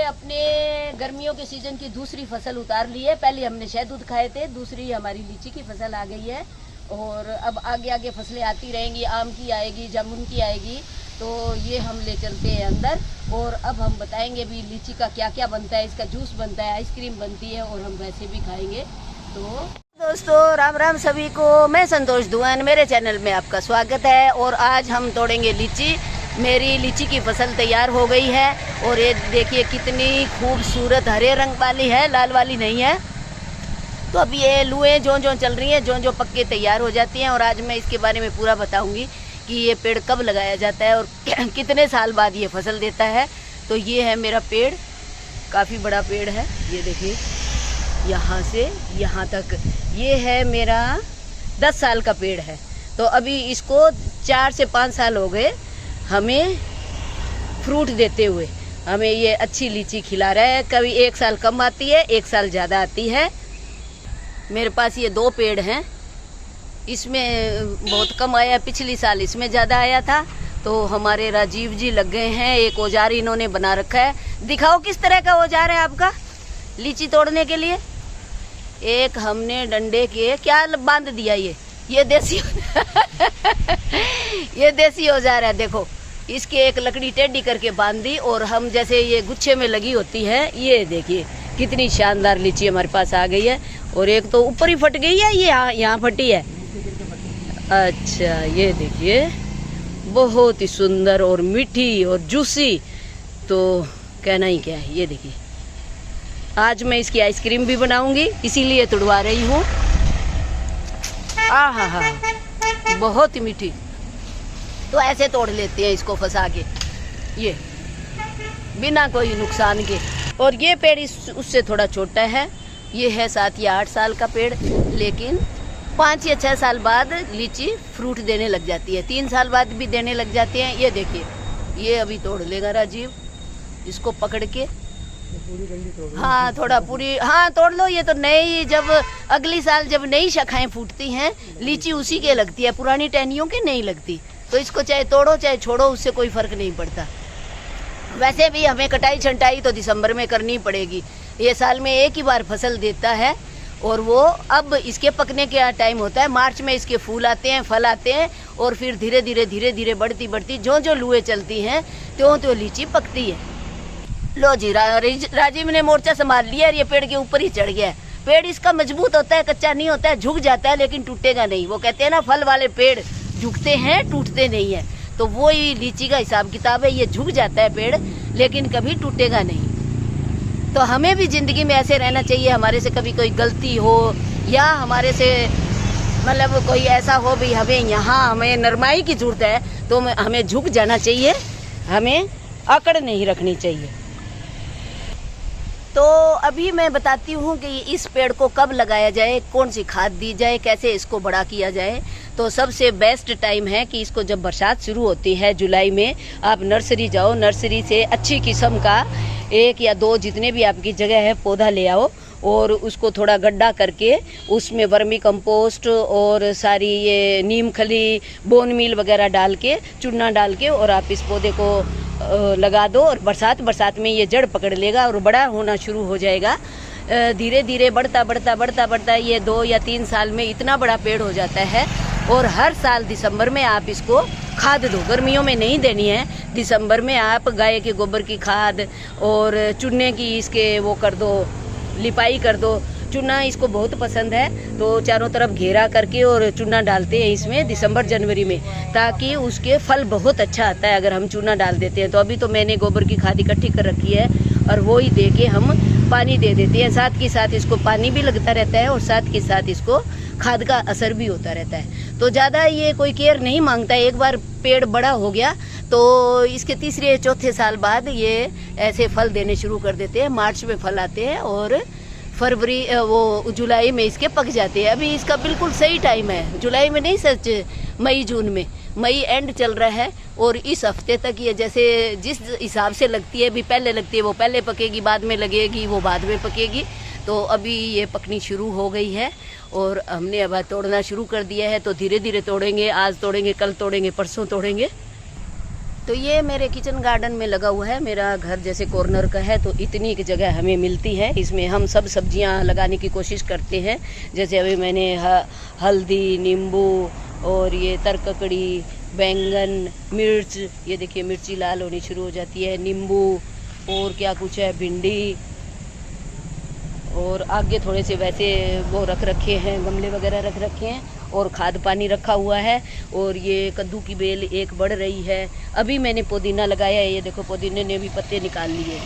अपने गर्मियों के सीजन की दूसरी फसल उतार ली है। पहले हमने शहतूत खाए थे, दूसरी हमारी लीची की फसल आ गई है और अब आगे आगे फसलें आती रहेंगी। आम की आएगी, जामुन की आएगी, तो ये हम ले चलते हैं अंदर और अब हम बताएंगे भी लीची का क्या क्या बनता है। इसका जूस बनता है, आइसक्रीम बनती है और हम वैसे भी खाएंगे। तो दोस्तों राम राम सभी को, मैं संतोष दुआन, मेरे चैनल में आपका स्वागत है। और आज हम तोड़ेंगे लीची। मेरी लीची की फसल तैयार हो गई है और ये देखिए कितनी खूबसूरत हरे रंग वाली है, लाल वाली नहीं है। तो अब ये लुएं जो चल रही हैं, जो पक्के तैयार हो जाती हैं। और आज मैं इसके बारे में पूरा बताऊंगी कि ये पेड़ कब लगाया जाता है और कितने साल बाद ये फसल देता है। तो ये है मेरा पेड़, काफ़ी बड़ा पेड़ है, ये देखिए यहाँ से यहाँ तक। ये है मेरा 10 साल का पेड़ है। तो अभी इसको 4 से 5 साल हो गए हमें फ्रूट देते हुए। हमें ये अच्छी लीची खिला रहा है। कभी 1 साल कम आती है, 1 साल ज़्यादा आती है। मेरे पास ये 2 पेड़ हैं, इसमें बहुत कम आया, पिछली साल इसमें ज़्यादा आया था। तो हमारे राजीव जी लग गए हैं, एक औजार इन्होंने बना रखा है। दिखाओ किस तरह का औजार है आपका लीची तोड़ने के लिए। एक हमने डंडे के क्या बांध दिया, ये देसी ये देसी औजार है। देखो इसके एक लकड़ी टेढ़ी करके बांध दी और हम जैसे ये गुच्छे में लगी होती है। ये देखिए कितनी शानदार लीची हमारे पास आ गई है। और एक तो ऊपर ही फट गई है, ये यहाँ फटी है। अच्छा ये देखिए बहुत ही सुंदर और मीठी और जूसी, तो कहना ही क्या है। ये देखिए आज मैं इसकी आइसक्रीम भी बनाऊंगी, इसीलिए तुड़वा रही हूँ। आहा बहुत ही मीठी। तो ऐसे तोड़ लेते हैं इसको फंसा के, ये बिना कोई नुकसान के। और ये पेड़ उससे थोड़ा छोटा है, ये है 7 या 8 साल का पेड़, लेकिन 5 या 6 साल बाद लीची फ्रूट देने लग जाती है। 3 साल बाद भी देने लग जाते हैं। ये देखिए ये अभी तोड़ लेगा राजीव, इसको पकड़ के। हाँ थोड़ा पूरी, हाँ तोड़ लो। ये तो नई, जब अगली साल जब नई शाखाएं फूटती हैं लीची उसी के लगती है, पुरानी टहनियों के नहीं लगती। तो इसको चाहे तोड़ो चाहे छोड़ो, उससे कोई फर्क नहीं पड़ता। वैसे भी हमें कटाई छंटाई तो दिसंबर में करनी पड़ेगी। ये साल में एक ही बार फसल देता है और वो अब इसके पकने का टाइम होता है। मार्च में इसके फूल आते हैं, फल आते हैं और फिर धीरे धीरे बढ़ती जो लुएं चलती हैं त्यों लीची पकती है। लो जी राजीव ने मोर्चा संभाल लिया और ये पेड़ के ऊपर ही चढ़ गया है। पेड़ इसका मजबूत होता है, कच्चा नहीं होता है, झुक जाता है लेकिन टूटेगा नहीं। वो कहते हैं ना फल वाले पेड़ झुकते हैं टूटते नहीं है, तो वो ही लीची का हिसाब किताब है। ये झुक जाता है पेड़ लेकिन कभी टूटेगा नहीं। तो हमें भी जिंदगी में ऐसे रहना चाहिए। हमारे से कभी कोई गलती हो या हमारे से मतलब कोई ऐसा हो भी हमें नरमाई की जरूरत है, तो हमें झुक जाना चाहिए, हमें अकड़ नहीं रखनी चाहिए। तो अभी मैं बताती हूँ कि इस पेड़ को कब लगाया जाए, कौन सी खाद दी जाए, कैसे इसको बड़ा किया जाए। तो सबसे बेस्ट टाइम है कि इसको जब बरसात शुरू होती है जुलाई में, आप नर्सरी जाओ, नर्सरी से अच्छी किस्म का 1 या 2 जितने भी आपकी जगह है पौधा ले आओ और उसको थोड़ा गड्ढा करके उसमें वर्मी कंपोस्ट और सारी ये नीम खली, बोन मील वगैरह डाल के, चूना डाल के और आप इस पौधे को लगा दो। और बरसात में ये जड़ पकड़ लेगा और बड़ा होना शुरू हो जाएगा। धीरे धीरे बढ़ता ये 2 या 3 साल में इतना बड़ा पेड़ हो जाता है। और हर साल दिसंबर में आप इसको खाद दो, गर्मियों में नहीं देनी है। दिसंबर में आप गाय के गोबर की खाद और चूने की इसके वो कर दो, लिपाई कर दो। चूना इसको बहुत पसंद है, तो चारों तरफ घेरा करके और चूना डालते हैं इसमें दिसंबर जनवरी में, ताकि उसके फल बहुत अच्छा आता है अगर हम चूना डाल देते हैं। तो अभी तो मैंने गोबर की खाद इकट्ठी कर रखी है और वो ही दे के हम पानी दे देते हैं। साथ के साथ इसको पानी भी लगता रहता है और साथ के साथ इसको खाद का असर भी होता रहता है। तो ज़्यादा ये कोई केयर नहीं मांगता है। एक बार पेड़ बड़ा हो गया तो इसके 3 चौथे साल बाद ये ऐसे फल देने शुरू कर देते हैं। मार्च में फल आते हैं और फरवरी वो जुलाई में इसके पक जाते हैं। अभी इसका बिल्कुल सही टाइम है, जुलाई में नहीं सच, मई जून में। मई एंड चल रहा है और इस हफ्ते तक ये जैसे जिस हिसाब से लगती है, अभी पहले लगती है वो पहले पकेगी, बाद में लगेगी वो बाद में पकेगी। तो अभी ये पकनी शुरू हो गई है और हमने अब तोड़ना शुरू कर दिया है। तो धीरे धीरे तोड़ेंगे, आज तोड़ेंगे, कल तोड़ेंगे, परसों तोड़ेंगे। तो ये मेरे किचन गार्डन में लगा हुआ है। मेरा घर जैसे कॉर्नर का है तो इतनी की जगह हमें मिलती है, इसमें हम सब सब्जियां लगाने की कोशिश करते हैं। जैसे अभी मैंने हल्दी, नींबू और ये तरककड़ी, बैंगन, मिर्च, ये देखिए मिर्ची लाल होनी शुरू हो जाती है, नींबू और क्या कुछ है, भिंडी, और आगे थोड़े से वैसे वो रख रखे हैं, गमले वगैरह रख रखे हैं, और खाद पानी रखा हुआ है। और ये कद्दू की बेल एक बढ़ रही है। अभी मैंने पुदीना लगाया है, ये देखो पुदीने ने भी पत्ते निकाल लिए,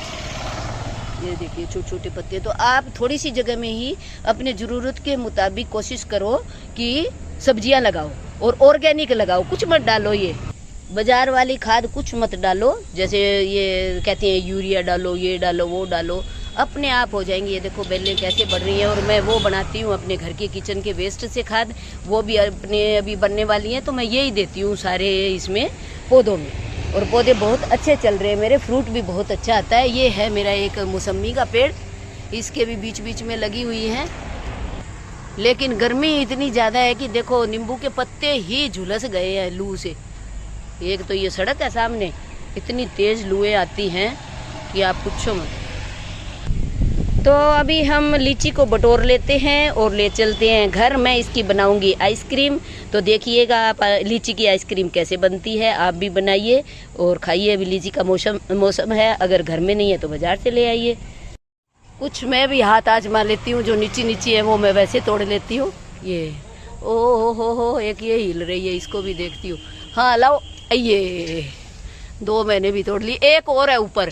ये देखिए छोटे छोटे पत्ते। तो आप थोड़ी सी जगह में ही अपने ज़रूरत के मुताबिक कोशिश करो कि सब्जियां लगाओ और ऑर्गेनिक लगाओ, कुछ मत डालो, ये बाजार वाली खाद कुछ मत डालो। जैसे ये कहते हैं यूरिया डालो, ये डालो, वो डालो, अपने आप हो जाएंगे। ये देखो बेलें कैसे बढ़ रही हैं। और मैं वो बनाती हूँ अपने घर के किचन के वेस्ट से खाद, वो भी अपने अभी बनने वाली हैं, तो मैं यही देती हूँ सारे इसमें पौधों में। और पौधे बहुत अच्छे चल रहे हैं मेरे, फ्रूट भी बहुत अच्छा आता है। ये है मेरा एक मौसमी का पेड़, इसके भी बीच बीच में लगी हुई हैं। लेकिन गर्मी इतनी ज़्यादा है कि देखो नींबू के पत्ते ही झुलस गए हैं लू से। एक तो ये सड़क है सामने, इतनी तेज़ लूएं आती हैं कि आप पूछो मत। तो अभी हम लीची को बटोर लेते हैं और ले चलते हैं घर। मैं इसकी बनाऊंगी आइसक्रीम, तो देखिएगा आप लीची की आइसक्रीम कैसे बनती है। आप भी बनाइए और खाइए। अभी लीची का मौसम है, अगर घर में नहीं है तो बाजार से ले आइए। कुछ मैं भी हाथ आजमा लेती हूँ, जो नीची नीची है वो मैं वैसे तोड़ लेती हूँ। ये ओ हो, एक ये हिल रही है, इसको भी देखती हूँ। हाँ लाओ, ये 2 मैंने भी तोड़ ली, एक और है ऊपर,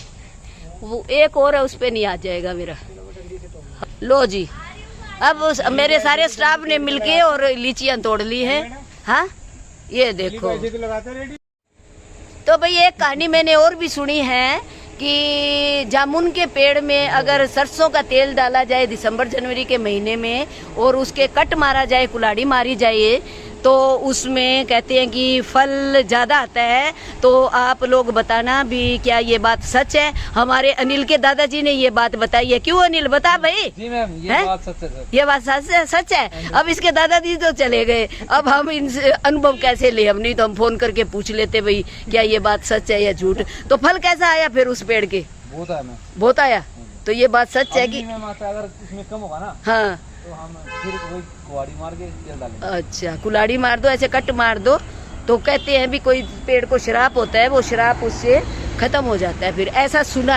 वो एक और है, उस पर नहीं आ जाएगा मेरा। लो जी, अब मेरे सारे स्टाफ ने मिलके और लीचियां तोड़ ली हैं। हाँ ये देखो। तो भाई एक कहानी मैंने और भी सुनी है कि जामुन के पेड़ में अगर सरसों का तेल डाला जाए दिसंबर जनवरी के महीने में और उसके कट मारा जाए, कुल्हाड़ी मारी जाए, तो उसमें कहते हैं कि फल ज़्यादा आता है। तो आप लोग बताना भी क्या ये बात सच है। हमारे अनिल के दादाजी ने ये बात बताई है। क्यों अनिल, बता भाई। जी मैम, ये बात सच है। ये बात सच है। अब इसके दादाजी तो चले गए, अब हम इनसे अनुभव कैसे ले? हम नहीं तो हम फोन करके पूछ लेते भाई क्या ये बात सच है या झूठ। तो फल कैसा आया फिर उस पेड़ के? बहुत आया। तो ये बात सच है कि अगर इसमें कम होगा ना, हाँ, तो हम फिर वही कुल्हाड़ी मार के तेल डालेंगे। अच्छा, कुल्हाड़ी मार दो, ऐसे कट मार दो। तो कहते हैं भी कोई पेड़ को श्राप होता है, वो श्राप उससे खत्म हो जाता है, फिर ऐसा सुना है।